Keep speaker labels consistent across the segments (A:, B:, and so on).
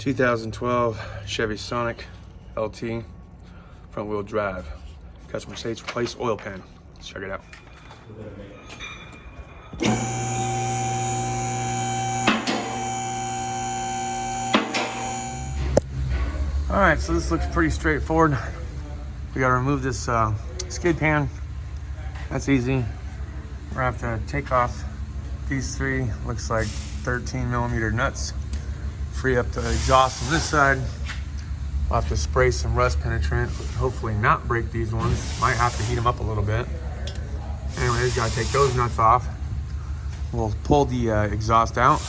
A: 2012 Chevy Sonic LT front wheel drive. Customer states replace oil pan. Let's check it out. All right, so this looks pretty straightforward. We gotta remove this skid pan. That's easy. We're gonna have to take off these three, looks like 13mm nuts. Free up the exhaust on this side. We'll have to spray some rust penetrant, hopefully not break these ones. Might have to heat them up a little bit. Anyways, gotta take those nuts off. We'll pull the exhaust out.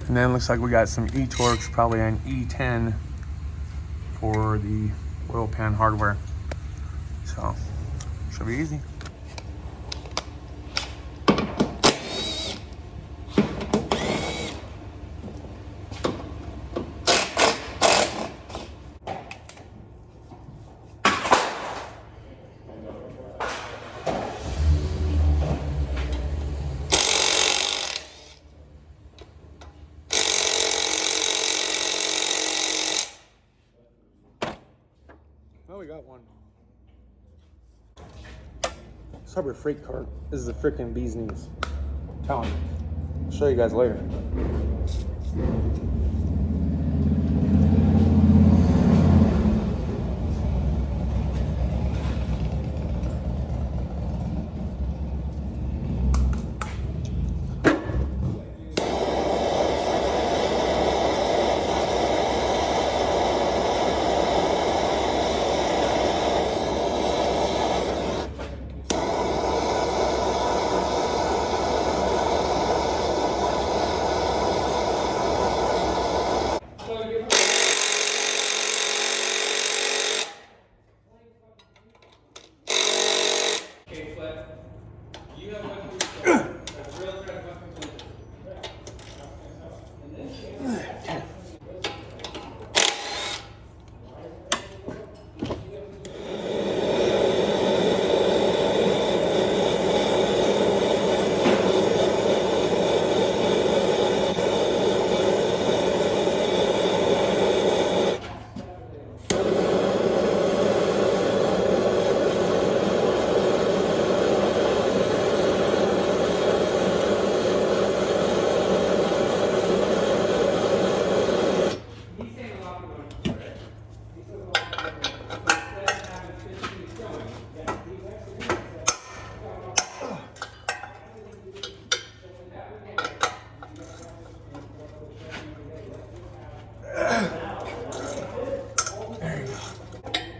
A: And then looks like we got some E Torx, probably an E10 for the oil pan hardware. So, should be easy. Oh, we got one. Subway freight cart. This is a freaking bee's knees. I'm telling you. I'll show you guys later.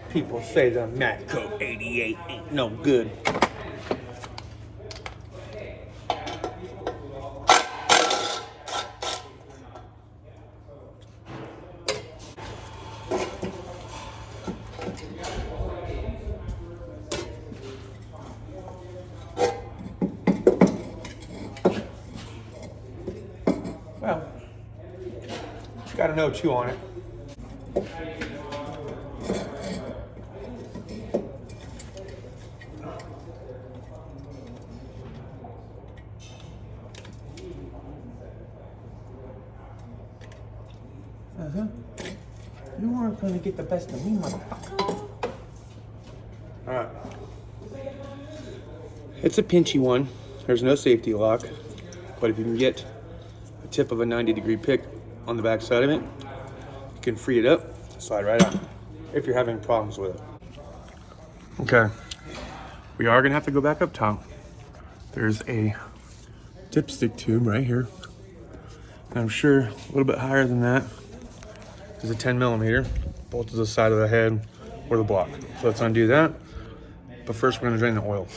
A: People say the Matco 88 ain't no good. Well, it's got a no chew on it. You aren't gonna get the best of me, motherfucker. Alright. It's a pinchy one. There's no safety lock. But if you can get a tip of a 90-degree pick on the back side of it, you can free it up, slide right out. If you're having problems with it. Okay. We are gonna have to go back up top. There's a dipstick tube right here. And I'm sure a little bit higher than that is a 10mm, bolt to the side of the head or the block. So let's undo that. But first we're gonna drain the oil.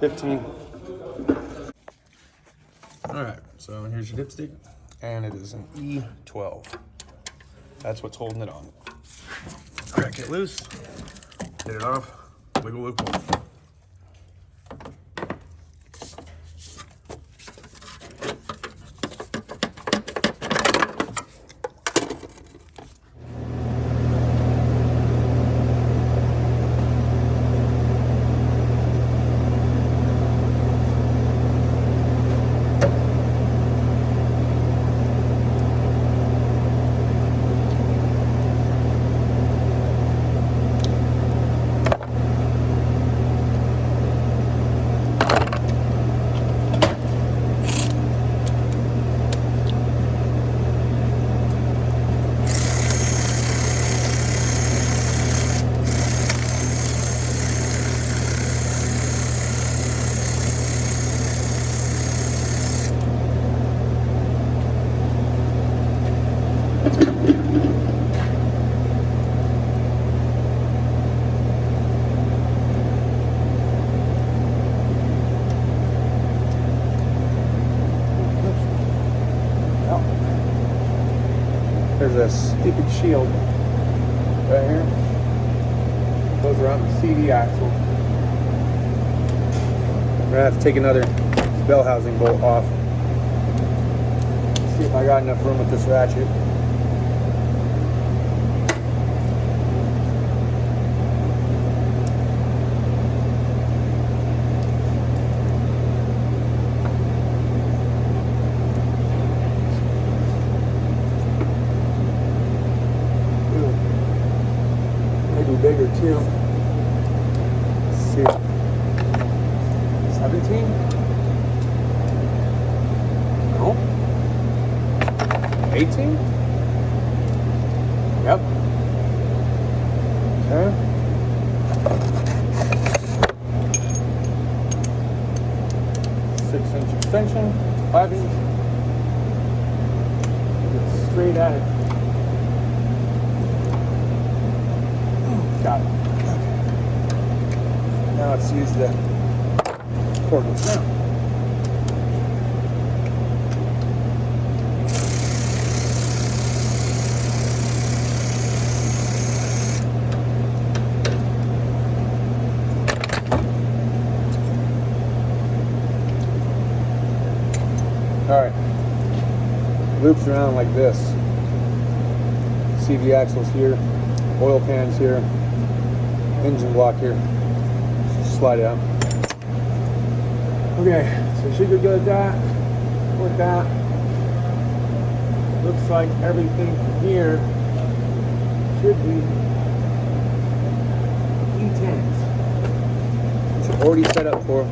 A: 15. All right, so here's your dipstick, and it is an E12. That's what's holding it on. Crack it loose, get it off, wiggle, wiggle. there's a stupid shield right here. Goes around the CD axle. I'm gonna have to take another bell housing bolt off. See if I got enough room with this ratchet. Bigger too. Let's see. 17? No. 18? Yep. Okay. Six-inch extension, 5-inch. Get straight at it. Got it. Now let's use the cordless now. Alright. Loops around like this. CV axles here, oil pans here. Engine block here. Just slide it out. Okay, so we should be good at that. With that. Looks like everything from here should be E10s. Which are already set up for.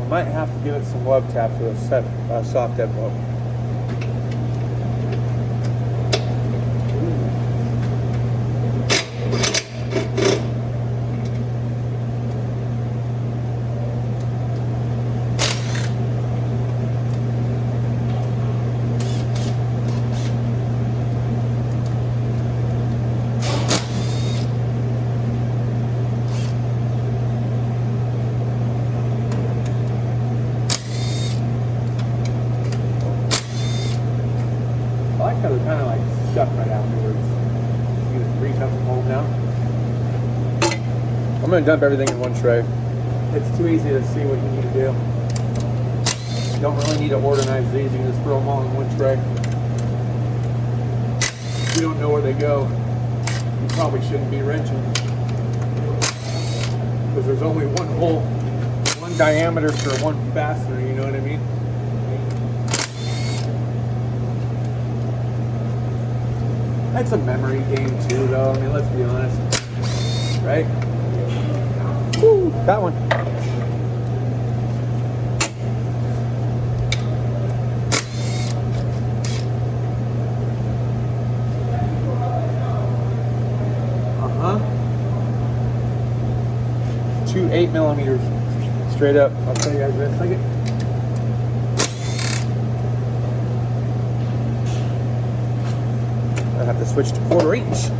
A: We might have to give it some love taps with a soft dead love. They're kind of like stuck right afterwards. You just reach up and hold down. I'm going to dump everything in one tray. It's too easy to see what you need to do. You don't really need to organize these. You can just throw them all in one tray. If you don't know where they go, you probably shouldn't be wrenching. Because there's only one hole, one diameter for one fastener, you know what I mean? That's a memory game too, though. I mean, let's be honest, right? Woo, that one. Two 8mm straight up. I'll show you guys in a second. I have to switch to 1/4 inch.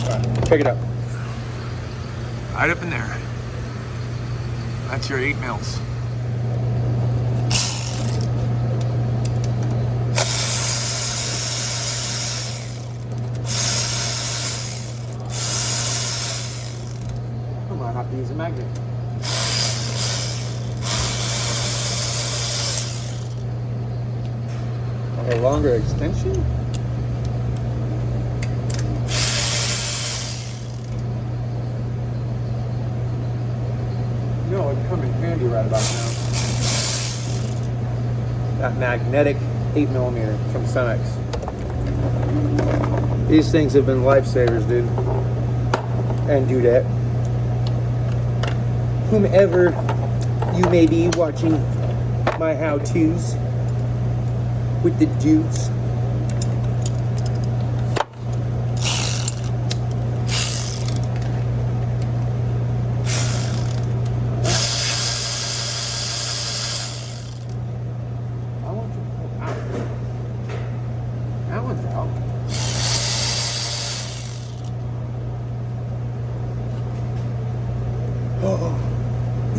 A: All right, check it out. Right up in there. That's your 8mm. I have to use a magnet. A longer extension? No, it'd come in handy right about now. That magnetic 8mm from Cemex. These things have been lifesavers, dude. And dudette. Whomever you may be watching my how-tos with the dudes. That one's out.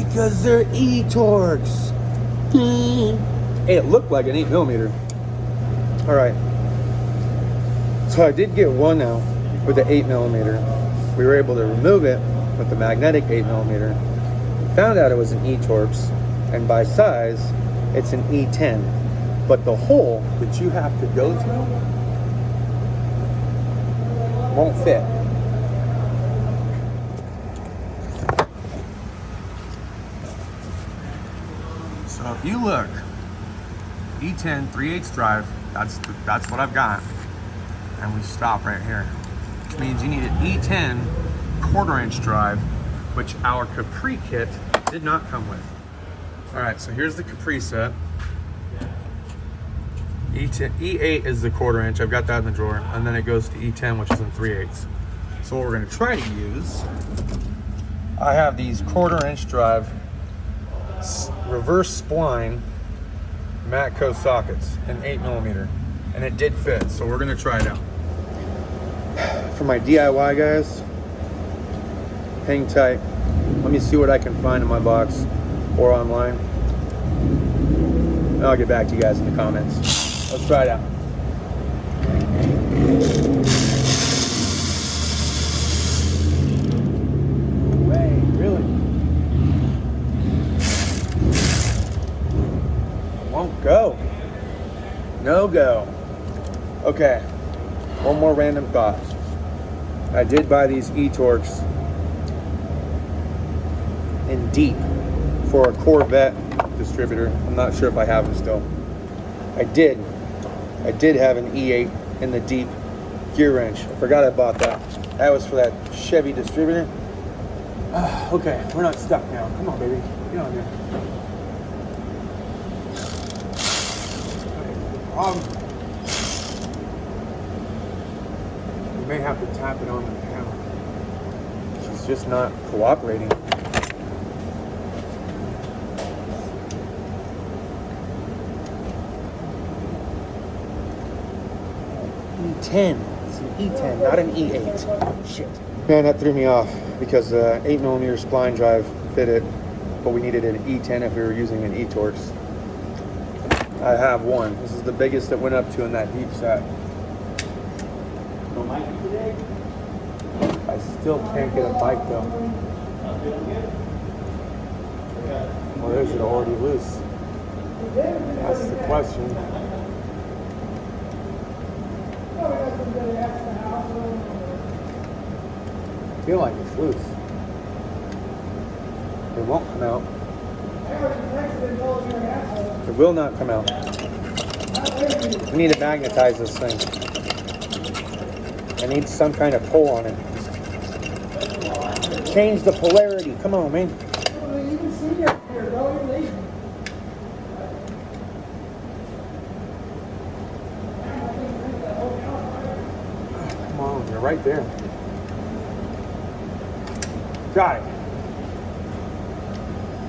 A: Because they're E Torx. Hey, it looked like an 8mm. All right. So I did get one now with the 8mm. We were able to remove it with the magnetic 8mm. Found out it was an E Torx, and by size, it's an E10. But the hole that you have to go through won't fit. So if you look, E10 3/8 drive, that's what I've got. And we stop right here. Which means you need an E10 1/4" drive, which our Capri kit did not come with. All right, so here's the Capri set. E8 is the 1/4". I've got that in the drawer. And then it goes to E10, which is in 3/8. So what we're gonna try to use, I have these 1/4" drive reverse spline Matco sockets in 8mm, and it did fit, so we're gonna try it out. For my DIY guys, hang tight. Let me see what I can find in my box or online, and I'll get back to you guys in the comments. Let's try it out. Won't go. No go. Okay, one more random thought. I did buy these E Torx in deep for a Corvette distributor. I'm not sure if I have them still. I did have an E8 in the deep gear wrench. I forgot I bought that. That was for that Chevy distributor. Okay, we're not stuck now. Come on, baby. Get on here. You may have to tap it on the panel. She's just not cooperating. E10. It's an E10, not an E8. Shit. Man, that threw me off because 8mm spline drive fit it, but we needed an E10 if we were using an E Torx. I have one. This is the biggest that went up to in that deep set. No mic today? I still can't get a bike though. Or is it already loose? That's the question. I feel like it's loose. It won't come out. It will not come out. I need to magnetize this thing. I need some kind of pull on it. Change the polarity. Come on, man. Come on, you're right there. Got it.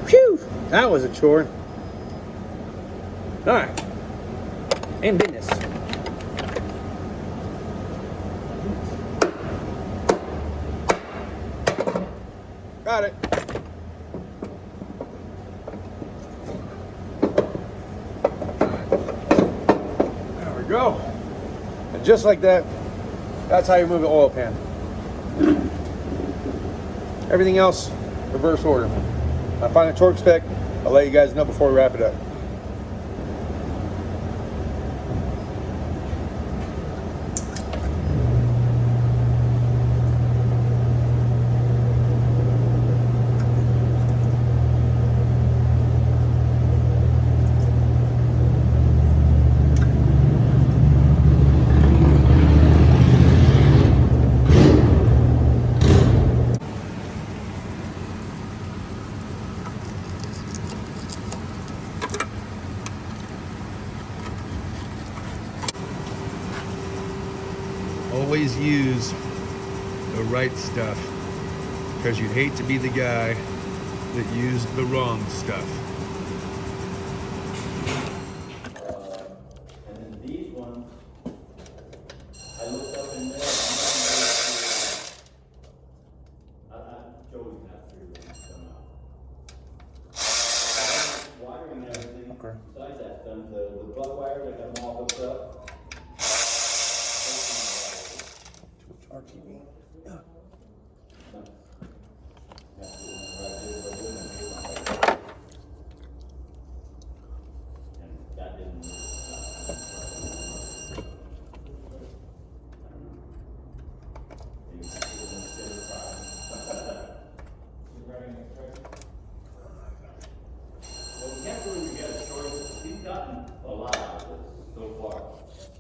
A: Phew! That was a chore. All right. In business. Got it. There we go. And just like that, that's how you move an oil pan. Everything else, reverse order. I find a torque spec, I'll let you guys know before we wrap it up. Always use the right stuff, because you'd hate to be the guy that used the wrong stuff.
B: And then these ones, I looked up in there, Joey's not through somehow. set them, the plug wires, I got them all hooked up.
A: RTB. Yeah.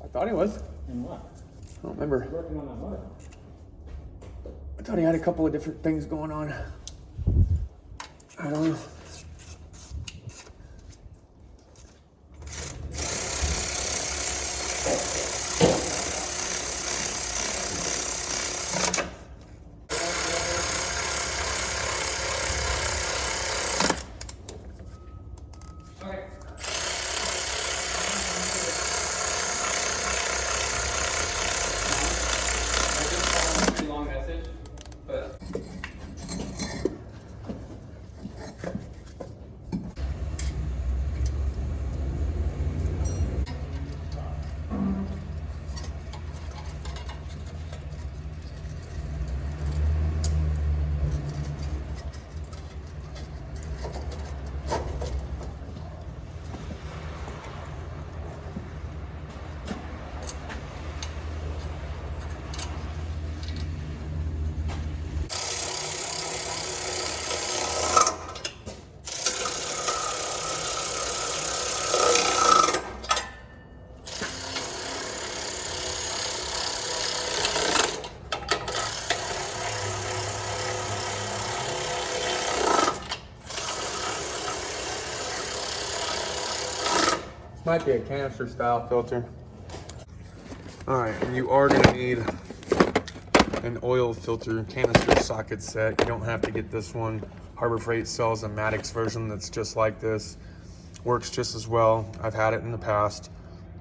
A: I thought he was.
B: And what?
A: I don't remember.
B: Working on that motor.
A: I thought he had a couple of different things going on. I don't know. Might be a canister style filter. All right, and you are gonna need an oil filter canister socket set. You don't have to get this one. Harbor Freight sells a Maddox version that's just like this. Works just as well. I've had it in the past.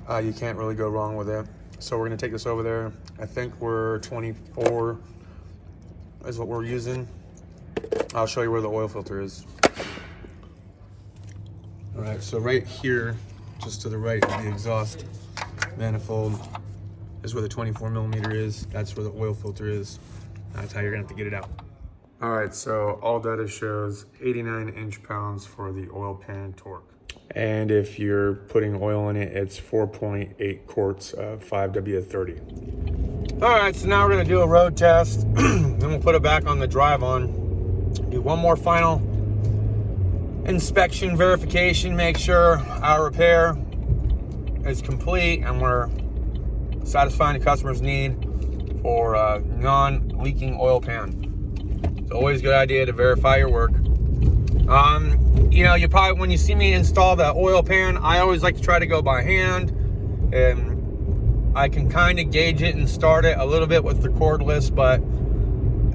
A: You can't really go wrong with it. So we're gonna take this over there. I think we're 24 is what we're using. I'll show you where the oil filter is. All right, so right here, just to the right of the exhaust manifold is where the 24 millimeter is. That's where the oil filter is. That's how you're gonna have to get it out. All right, so all data shows 89 inch-pounds for the oil pan torque. And if you're putting oil in it, it's 4.8 quarts of 5W30. All right, so now we're gonna do a road test. Then we'll put it back on the drive on. Do one more final inspection verification, make sure our repair is complete and we're satisfying the customer's need for a non-leaking oil pan. It's always a good idea to verify your work. You know, you probably, when you see me install the oil pan, I always like to try to go by hand, and I can kind of gauge it and start it a little bit with the cordless, but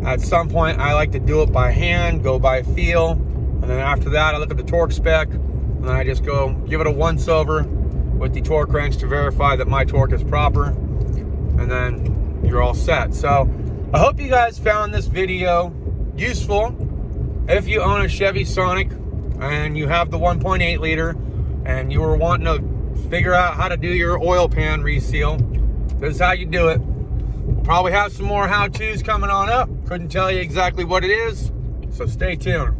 A: at some point I like to do it by hand, go by feel. And then after that, I look at the torque spec, and then I just go give it a once over with the torque wrench to verify that my torque is proper, and then you're all set. So I hope you guys found this video useful. If you own a Chevy Sonic and you have the 1.8 liter and you were wanting to figure out how to do your oil pan reseal, this is how you do it. We'll probably have some more how-tos coming on up. Couldn't tell you exactly what it is, so stay tuned.